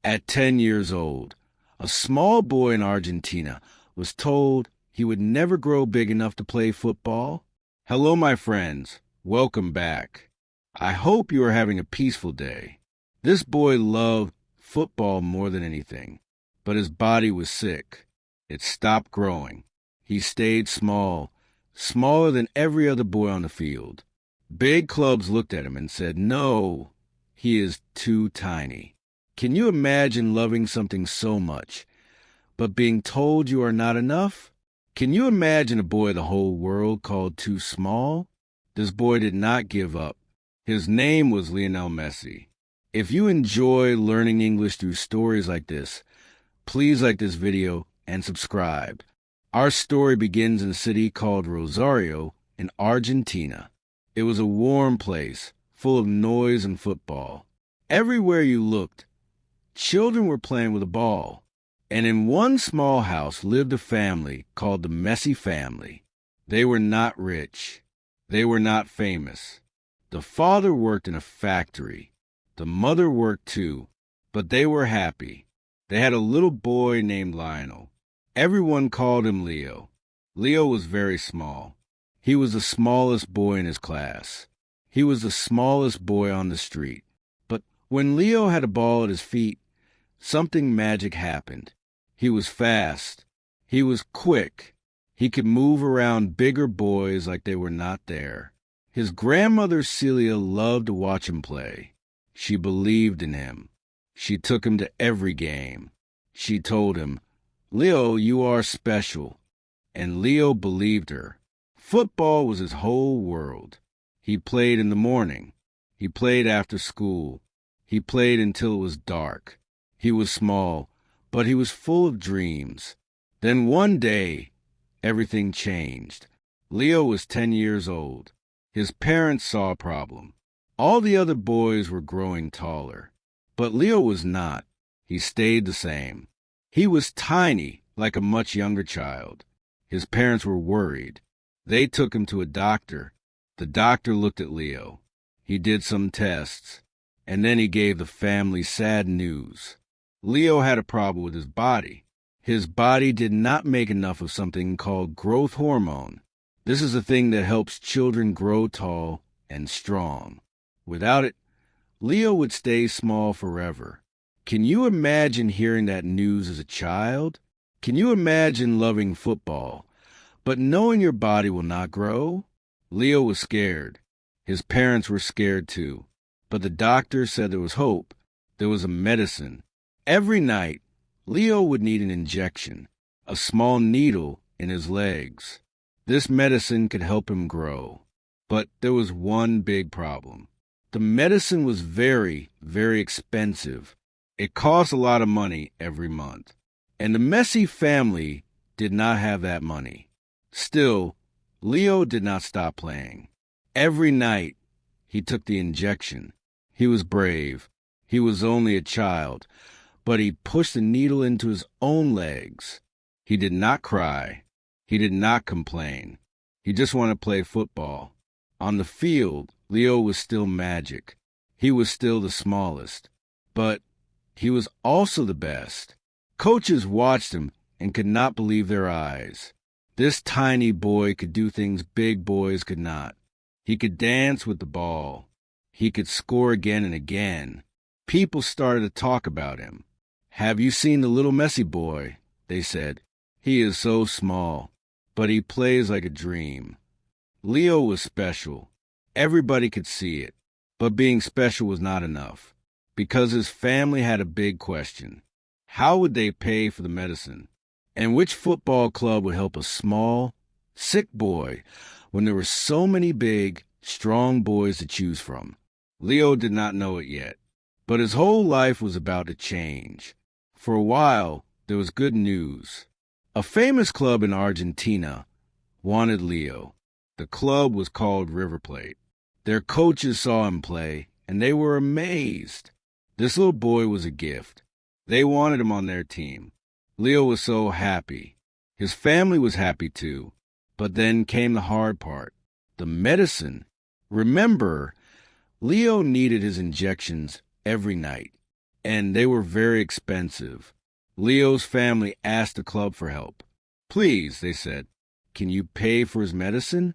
At 10 years old, a small boy in Argentina was told he would never grow big enough to play football. Hello, my friends. Welcome back. I hope you are having a peaceful day. This boy loved football more than anything, but his body was sick. It stopped growing. He stayed small, smaller than every other boy on the field. Big clubs looked at him and said, "No, he is too tiny." Can you imagine loving something so much, but being told you are not enough? Can you imagine a boy the whole world called too small? This boy did not give up. His name was Lionel Messi. If you enjoy learning English through stories like this, please like this video and subscribe. Our story begins in a city called Rosario in Argentina. It was a warm place, full of noise and football. Everywhere you looked, children were playing with a ball. And in one small house lived a family called the Messi family. They were not rich. They were not famous. The father worked in a factory. The mother worked too, but they were happy. They had a little boy named Lionel. Everyone called him Leo. Leo was very small. He was the smallest boy in his class. He was the smallest boy on the street. But when Leo had a ball at his feet, something magic happened. He was fast. He was quick. He could move around bigger boys like they were not there. His grandmother Celia loved to watch him play. She believed in him. She took him to every game. She told him, "Leo, you are special." And Leo believed her. Football was his whole world. He played in the morning. He played after school. He played until it was dark. He was small, but he was full of dreams. Then one day, everything changed. Leo was 10 years old. His parents saw a problem. All the other boys were growing taller, but Leo was not. He stayed the same. He was tiny, like a much younger child. His parents were worried. They took him to a doctor. The doctor looked at Leo. He did some tests, and then he gave the family sad news. Leo had a problem with his body. His body did not make enough of something called growth hormone. This is a thing that helps children grow tall and strong. Without it, Leo would stay small forever. Can you imagine hearing that news as a child? Can you imagine loving football, but knowing your body will not grow? Leo was scared. His parents were scared too. But the doctor said there was hope. There was a medicine. Every night, Leo would need an injection, a small needle in his legs. This medicine could help him grow. But there was one big problem. The medicine was very, very expensive. It cost a lot of money every month. And the Messi family did not have that money. Still, Leo did not stop playing. Every night, he took the injection. He was brave. He was only a child, but he pushed the needle into his own legs. He did not cry. He did not complain. He just wanted to play football. On the field, Leo was still magic. He was still the smallest, but he was also the best. Coaches watched him and could not believe their eyes. This tiny boy could do things big boys could not. He could dance with the ball. He could score again and again. People started to talk about him. "Have you seen the little Messi boy?" they said. "He is so small, but he plays like a dream." Leo was special. Everybody could see it. But being special was not enough, because his family had a big question. How would they pay for the medicine? And which football club would help a small, sick boy when there were so many big, strong boys to choose from? Leo did not know it yet, but his whole life was about to change. For a while, there was good news. A famous club in Argentina wanted Leo. The club was called River Plate. Their coaches saw him play, and they were amazed. This little boy was a gift. They wanted him on their team. Leo was so happy. His family was happy too. But then came the hard part, the medicine. Remember, Leo needed his injections every night. and they were very expensive. Leo's family asked the club for help. "Please," they said, "can you pay for his medicine?"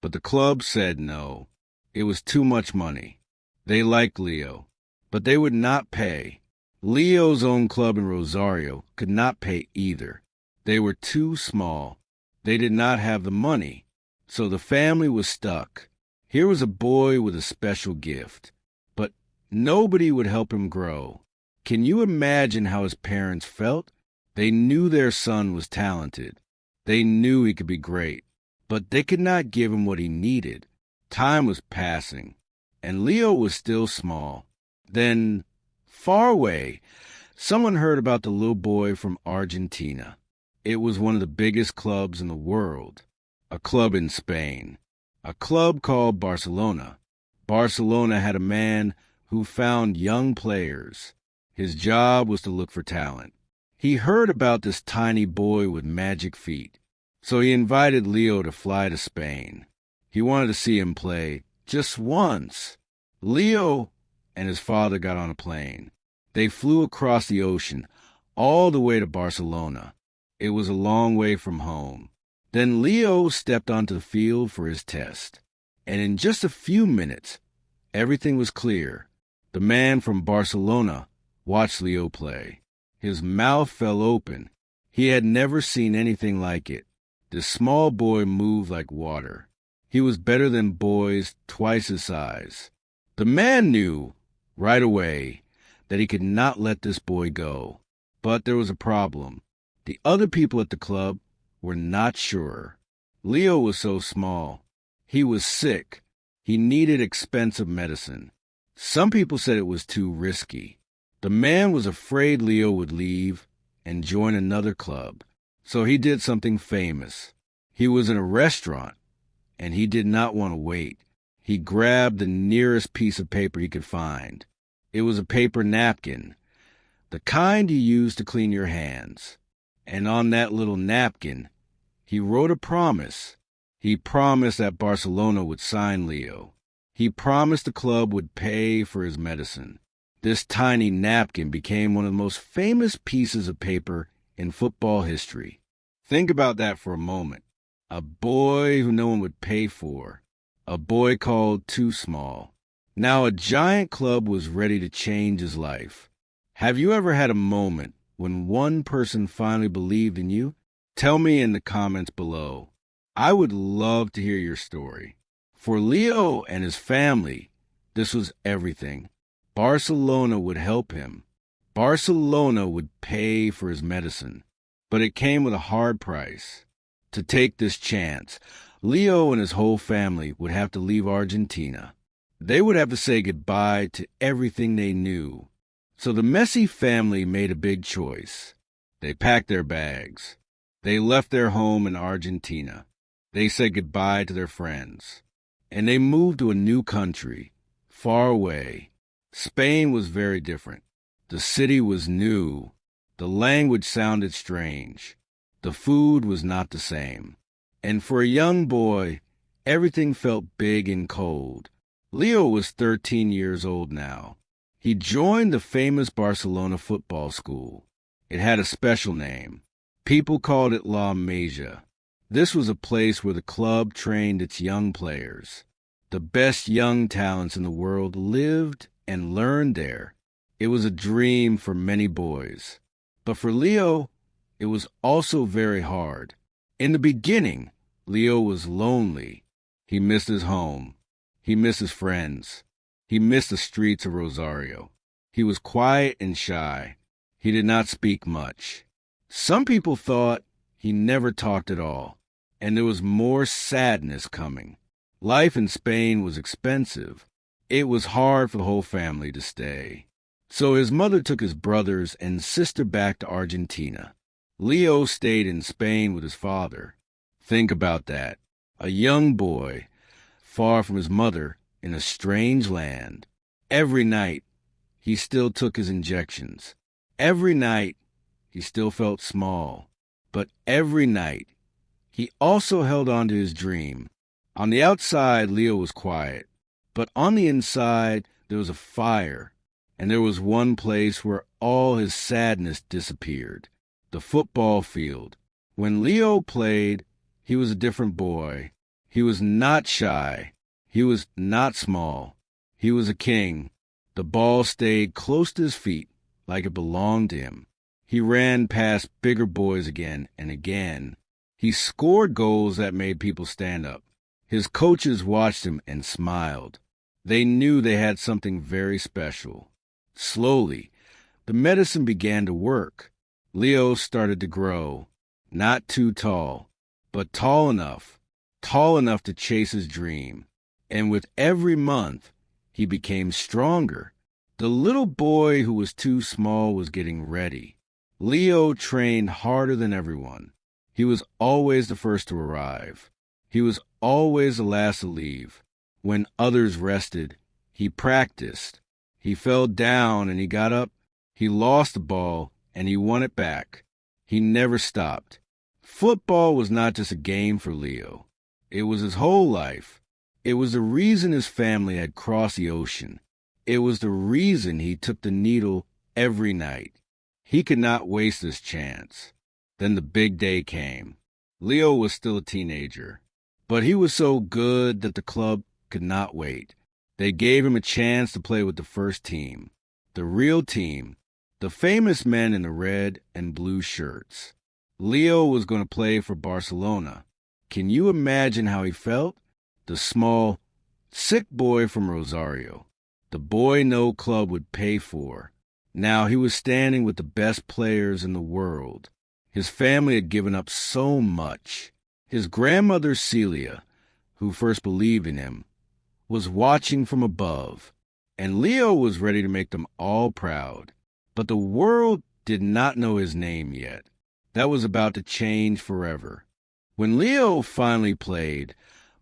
But the club said no. It was too much money. They liked Leo, but they would not pay. Leo's own club in Rosario could not pay either. They were too small. They did not have the money, so the family was stuck. Here was a boy with a special gift, but nobody would help him grow. Can you imagine how his parents felt? They knew their son was talented. They knew he could be great, but they could not give him what he needed. Time was passing, and Leo was still small. Then, far away, someone heard about the little boy from Argentina. It was one of the biggest clubs in the world, a club in Spain, a club called Barcelona. Barcelona had a man who found young players. His job was to look for talent. He heard about this tiny boy with magic feet, so he invited Leo to fly to Spain. He wanted to see him play just once. Leo and his father got on a plane. They flew across the ocean, all the way to Barcelona. It was a long way from home. Then Leo stepped onto the field for his test, and in just a few minutes, everything was clear. The man from Barcelona watched Leo play. His mouth fell open. He had never seen anything like it. This small boy moved like water. He was better than boys twice his size. The man knew right away that he could not let this boy go. But there was a problem. The other people at the club were not sure. Leo was so small. He was sick. He needed expensive medicine. Some people said it was too risky. The man was afraid Leo would leave and join another club, so he did something famous. He was in a restaurant, and he did not want to wait. He grabbed the nearest piece of paper he could find. It was a paper napkin, the kind you use to clean your hands. And on that little napkin, he wrote a promise. He promised that Barcelona would sign Leo. He promised the club would pay for his medicine. This tiny napkin became one of the most famous pieces of paper in football history. Think about that for a moment. A boy who no one would pay for. A boy called too small. Now a giant club was ready to change his life. Have you ever had a moment when one person finally believed in you? Tell me in the comments below. I would love to hear your story. For Leo and his family, this was everything. Barcelona would help him. Barcelona would pay for his medicine. But it came with a hard price. To take this chance, Leo and his whole family would have to leave Argentina. They would have to say goodbye to everything they knew. So the Messi family made a big choice. They packed their bags. They left their home in Argentina. They said goodbye to their friends. And they moved to a new country, far away. Spain was very different. The city was new. The language sounded strange. The food was not the same. And for a young boy, everything felt big and cold. Leo was 13 years old now. He joined the famous Barcelona football school. It had a special name. People called it La Masia. This was a place where the club trained its young players. The best young talents in the world lived and learned there. It was a dream for many boys. But for Leo, it was also very hard. In the beginning, Leo was lonely. He missed his home. He missed his friends. He missed the streets of Rosario. He was quiet and shy. He did not speak much. Some people thought he never talked at all, and there was more sadness coming. Life in Spain was expensive. It was hard for the whole family to stay. So his mother took his brothers and sister back to Argentina. Leo stayed in Spain with his father. Think about that. A young boy, far from his mother, in a strange land. Every night, he still took his injections. Every night, he still felt small. But every night, he also held on to his dream. On the outside, Leo was quiet. But on the inside, there was a fire. and there was one place where all his sadness disappeared: the football field. When Leo played, he was a different boy. He was not shy. He was not small. He was a king. The ball stayed close to his feet, like it belonged to him. He ran past bigger boys again and again. He scored goals that made people stand up. His coaches watched him and smiled. They knew they had something very special. Slowly, the medicine began to work. Leo started to grow, not too tall, but tall enough to chase his dream. And with every month, he became stronger. The little boy who was too small was getting ready. Leo trained harder than everyone. He was always the first to arrive. He was always the last to leave. When others rested, he practiced. He fell down and he got up. He lost the ball and he won it back. He never stopped. Football was not just a game for Leo. It was his whole life. It was the reason his family had crossed the ocean. It was the reason he took the needle every night. He could not waste this chance. Then the big day came. Leo was still a teenager, but he was so good that the club could not wait. They gave him a chance to play with the first team, the real team, the famous men in the red and blue shirts. Leo was going to play for Barcelona. Can you imagine how he felt? The small, sick boy from Rosario, the boy no club would pay for. Now he was standing with the best players in the world. His family had given up so much. His grandmother Celia, who first believed in him, was watching from above, and Leo was ready to make them all proud. But the world did not know his name yet. That was about to change forever. When Leo finally played,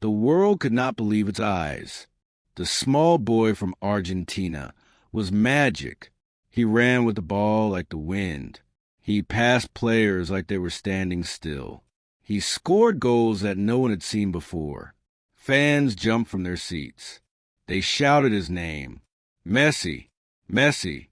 the world could not believe its eyes. The small boy from Argentina was magic. He ran with the ball like the wind. He passed players like they were standing still. He scored goals that no one had seen before. Fans jumped from their seats. They shouted his name, Messi, Messi,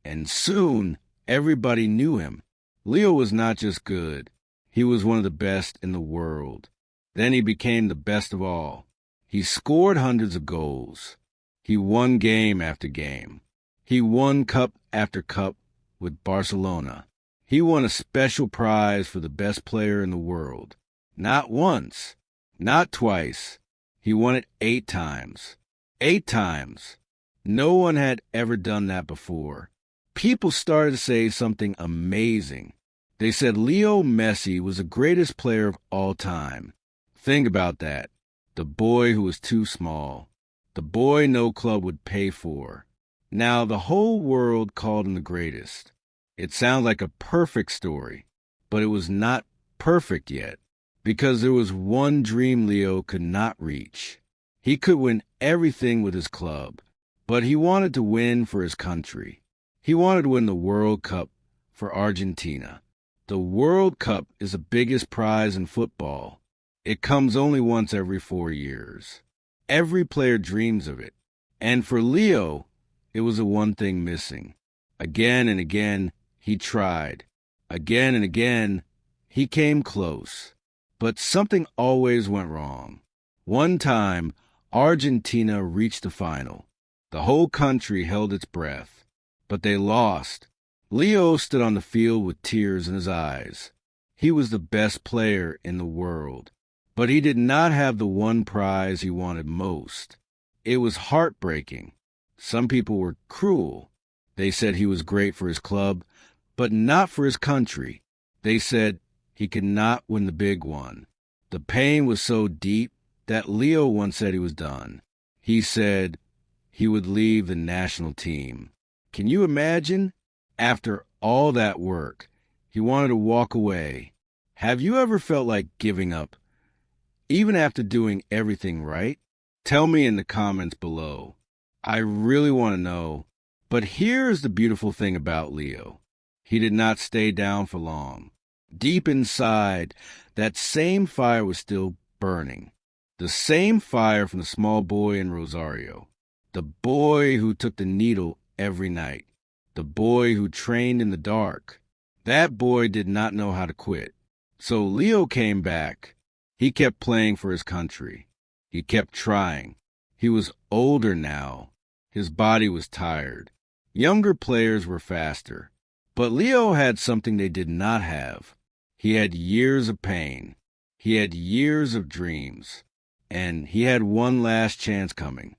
and soon everybody knew him. Leo was not just good. He was one of the best in the world. Then he became the best of all. He scored hundreds of goals. He won game after game. He won cup after cup with Barcelona. He won a special prize for the best player in the world. Not once, not twice. He won it 8 times. 8 times. No one had ever done that before. People started to say something amazing. They said Leo Messi was the greatest player of all time. Think about that. The boy who was too small. The boy no club would pay for. Now the whole world called him the greatest. It sounds like a perfect story, but it was not perfect yet, because there was one dream Leo could not reach. He could win everything with his club, but he wanted to win for his country. He wanted to win the World Cup for Argentina. The World Cup is the biggest prize in football. It comes only once every 4 years. Every player dreams of it. And for Leo, it was the one thing missing. Again and again, he tried. Again and again, he came close. But something always went wrong. One time, Argentina reached the final. The whole country held its breath. But they lost. Leo stood on the field with tears in his eyes. He was the best player in the world. But he did not have the one prize he wanted most. It was heartbreaking. Some people were cruel. They said he was great for his club, but not for his country. They said he could not win the big one. The pain was so deep that Leo once said he was done. He said he would leave the national team. Can you imagine? After all that work, he wanted to walk away. Have you ever felt like giving up, even after doing everything right? Tell me in the comments below. I really want to know. But here's the beautiful thing about Leo. He did not stay down for long. Deep inside, that same fire was still burning. The same fire from the small boy in Rosario. The boy who took the needle every night. The boy who trained in the dark. That boy did not know how to quit. So Leo came back. He kept playing for his country. He kept trying. He was older now. His body was tired. Younger players were faster. But Leo had something they did not have. He had years of pain. He had years of dreams. And he had one last chance coming.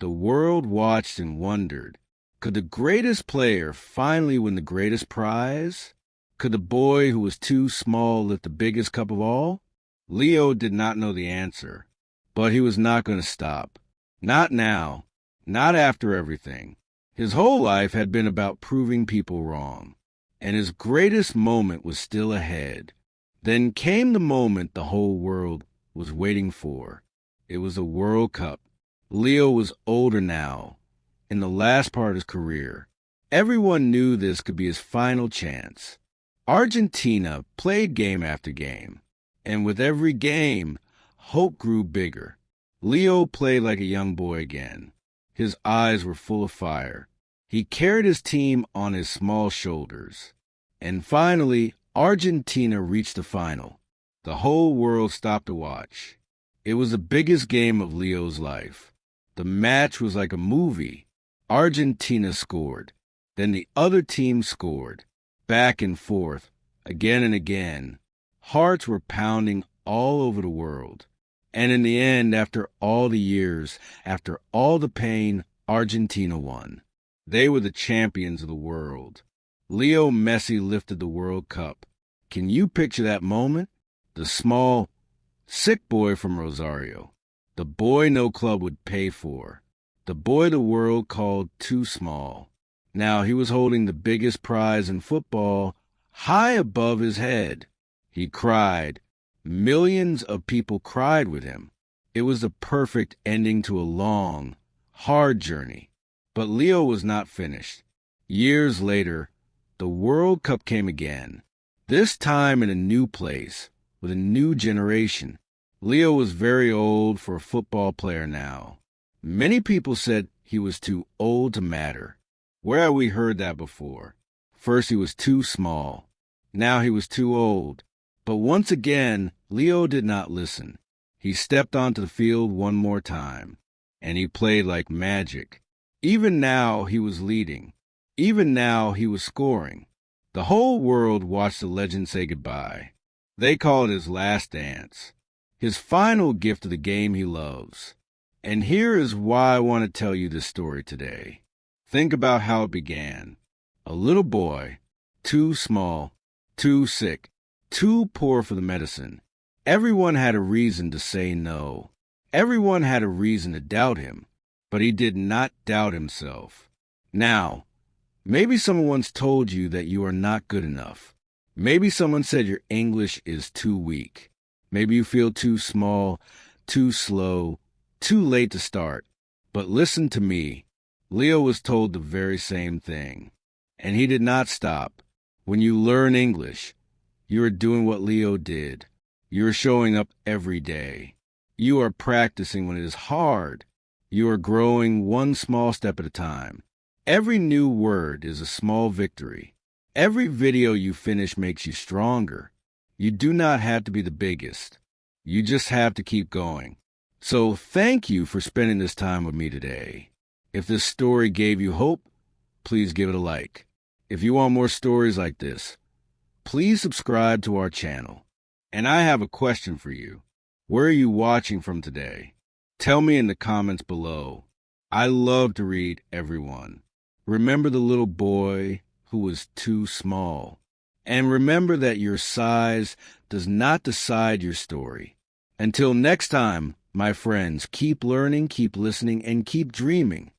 The world watched and wondered. Could the greatest player finally win the greatest prize? Could the boy who was too small lift the biggest cup of all? Leo did not know the answer. But he was not going to stop. Not now. Not after everything. His whole life had been about proving people wrong. And his greatest moment was still ahead. Then came the moment the whole world was waiting for. It was the World Cup. Leo was older now, in the last part of his career. Everyone knew this could be his final chance. Argentina played game after game, and with every game, hope grew bigger. Leo played like a young boy again. His eyes were full of fire. He carried his team on his small shoulders. And finally, Argentina reached the final. The whole world stopped to watch. It was the biggest game of Leo's life. The match was like a movie. Argentina scored. Then the other team scored. Back and forth, again and again. Hearts were pounding all over the world. And in the end, after all the years, after all the pain, Argentina won. They were the champions of the world. Leo Messi lifted the World Cup. Can you picture that moment? The small, sick boy from Rosario. The boy no club would pay for. The boy the world called too small. Now he was holding the biggest prize in football high above his head. He cried. Millions of people cried with him. It was the perfect ending to a long, hard journey. But Leo was not finished. Years later, the World Cup came again. This time in a new place, with a new generation. Leo was very old for a football player now. Many people said he was too old to matter. Where have we heard that before? First he was too small. Now he was too old. But once again, Leo did not listen. He stepped onto the field one more time. And he played like magic. Even now he was leading. Even now he was scoring. The whole world watched the legend say goodbye. They call it his last dance. His final gift to the game he loves. And here is why I want to tell you this story today. Think about how it began. A little boy, too small, too sick, too poor for the medicine. Everyone had a reason to say no. Everyone had a reason to doubt him, but he did not doubt himself. Now, maybe someone once told you that you are not good enough. Maybe someone said your English is too weak. Maybe you feel too small, too slow, too late to start. But listen to me. Leo was told the very same thing. And he did not stop. When you learn English, you are doing what Leo did. You are showing up every day. You are practicing when it is hard. You are growing one small step at a time. Every new word is a small victory. Every video you finish makes you stronger. You do not have to be the biggest. You just have to keep going. So thank you for spending this time with me today. If this story gave you hope, please give it a like. If you want more stories like this, please subscribe to our channel. And I have a question for you. Where are you watching from today? Tell me in the comments below. I love to read everyone. Remember the little boy who was too small. And remember that your size does not decide your story. Until next time, my friends, keep learning, keep listening, and keep dreaming.